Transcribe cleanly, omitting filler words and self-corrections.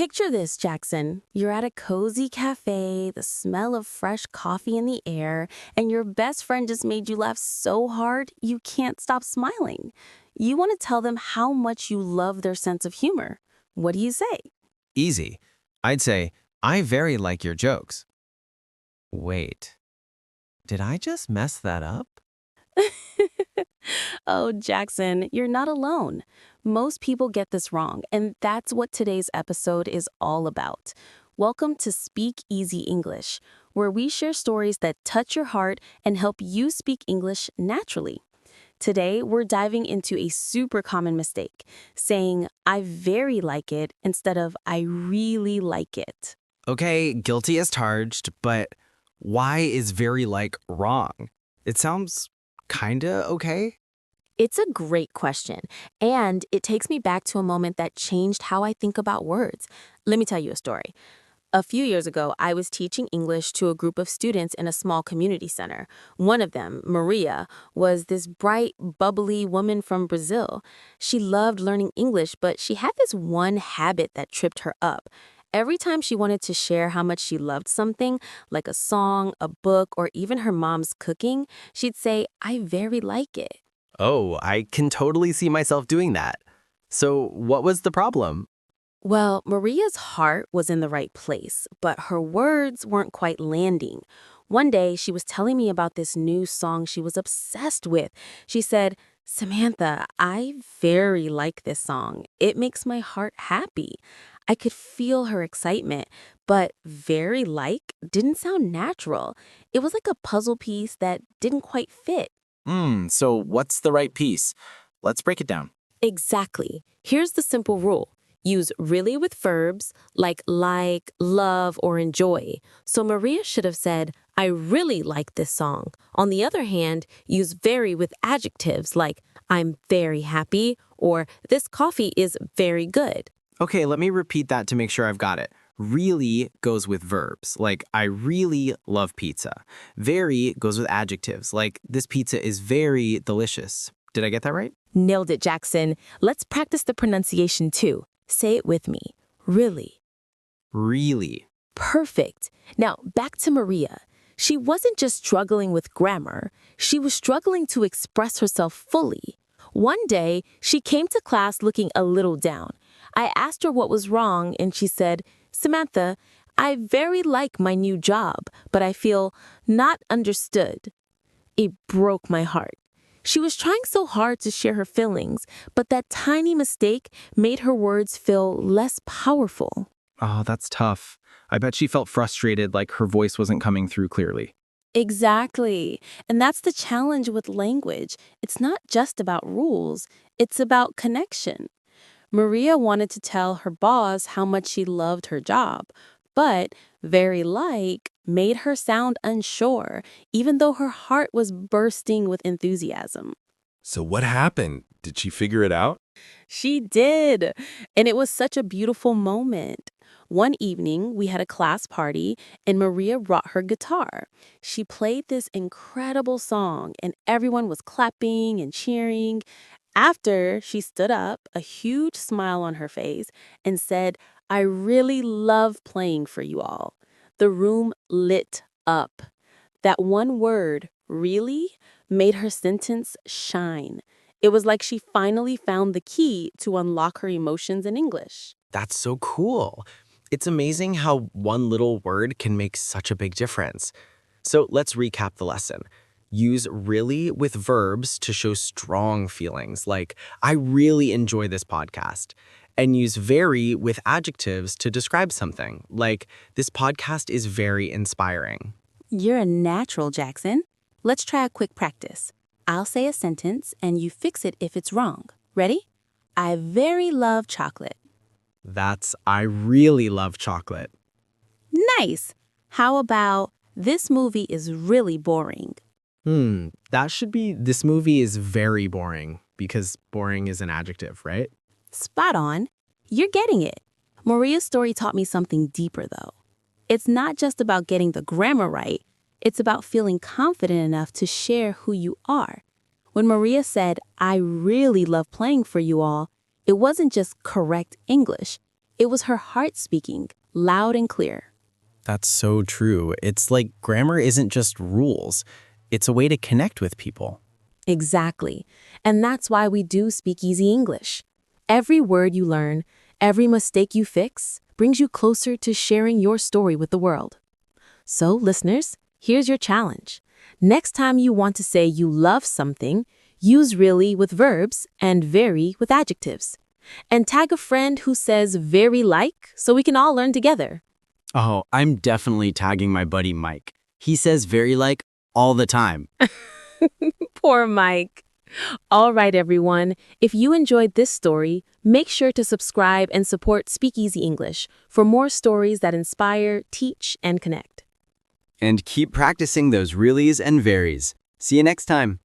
Picture this, Jackson. You're at a cozy cafe, the smell of fresh coffee in the air, and your best friend just made you laugh so hard you can't stop smiling. You want to tell them how much you love their sense of humor. What do you say? Easy. I'd say, I very like your jokes. Wait, did I just mess that up? Oh, Jackson, you're not alone. Most people get this wrong, and that's what today's episode is all about. Welcome to Speak Easy English, where we share stories that touch your heart and help you speak English naturally. Today, we're diving into a super common mistake, saying, I very like it instead of I really like it. Okay, guilty as charged, but why is very like wrong? It sounds kinda okay. It's a great question, and it takes me back to a moment that changed how I think about words. Let me tell you a story. A few years ago, I was teaching English to a group of students in a small community center. One of them, Maria, was this bright, bubbly woman from Brazil. She loved learning English, but she had this one habit that tripped her up. Every time she wanted to share how much she loved something, like a song, a book, or even her mom's cooking, she'd say, I very like it. Oh, I can totally see myself doing that. So, what was the problem? Well, Maria's heart was in the right place, but her words weren't quite landing. One day, she was telling me about this new song she was obsessed with. She said, Samantha, I very like this song. It makes my heart happy. I could feel her excitement, but very like didn't sound natural. It was like a puzzle piece that didn't quite fit. So what's the right piece? Let's break it down. Exactly. Here's the simple rule. Use really with verbs like, love, or enjoy. So Maria should have said, I really like this song. On the other hand, use very with adjectives like, I'm very happy, or this coffee is very good. Okay, let me repeat that to make sure I've got it. Really goes with verbs, like I really love pizza. Very goes with adjectives, like this pizza is very delicious. Did I get that right? Nailed it, Jackson. Let's practice the pronunciation too. Say it with me. Really. Really. Perfect. Now, back to Maria. She wasn't just struggling with grammar. She was struggling to express herself fully. One day, she came to class looking a little down. I asked her what was wrong, and she said, Samantha, I very like my new job, but I feel not understood. It broke my heart. She was trying so hard to share her feelings, but that tiny mistake made her words feel less powerful. Oh, that's tough. I bet she felt frustrated, like her voice wasn't coming through clearly. Exactly. And that's the challenge with language. It's not just about rules, it's about connection. Maria wanted to tell her boss how much she loved her job, but very like made her sound unsure, even though her heart was bursting with enthusiasm. So what happened? Did she figure it out? She did, and it was such a beautiful moment. One evening, we had a class party, and Maria brought her guitar. She played this incredible song, and everyone was clapping and cheering. After, she stood up, a huge smile on her face, and said, I really love playing for you all. The room lit up. That one word, really, made her sentence shine. It was like she finally found the key to unlock her emotions in English. That's so cool. It's amazing how one little word can make such a big difference. So let's recap the lesson. Use really with verbs to show strong feelings, like, I really enjoy this podcast. And use very with adjectives to describe something, like, this podcast is very inspiring. You're a natural, Jackson. Let's try a quick practice. I'll say a sentence and you fix it if it's wrong. Ready? I very love chocolate. That's, I really love chocolate. Nice. How about, this movie is really boring? That should be, this movie is very boring, because boring is an adjective, right? Spot on. You're getting it. Maria's story taught me something deeper, though. It's not just about getting the grammar right. It's about feeling confident enough to share who you are. When Maria said, I really love playing for you all, it wasn't just correct English. It was her heart speaking, loud and clear. That's so true. It's like grammar isn't just rules. It's a way to connect with people. Exactly. And that's why we do speak easy English. Every word you learn, every mistake you fix, brings you closer to sharing your story with the world. So, listeners, here's your challenge. Next time you want to say you love something, use really with verbs and very with adjectives. And tag a friend who says very like so we can all learn together. Oh, I'm definitely tagging my buddy Mike. He says very like all the time. Poor Mike. All right, everyone. If you enjoyed this story, make sure to subscribe and support Speakeasy English for more stories that inspire, teach, and connect. And keep practicing those reallys and veries. See you next time.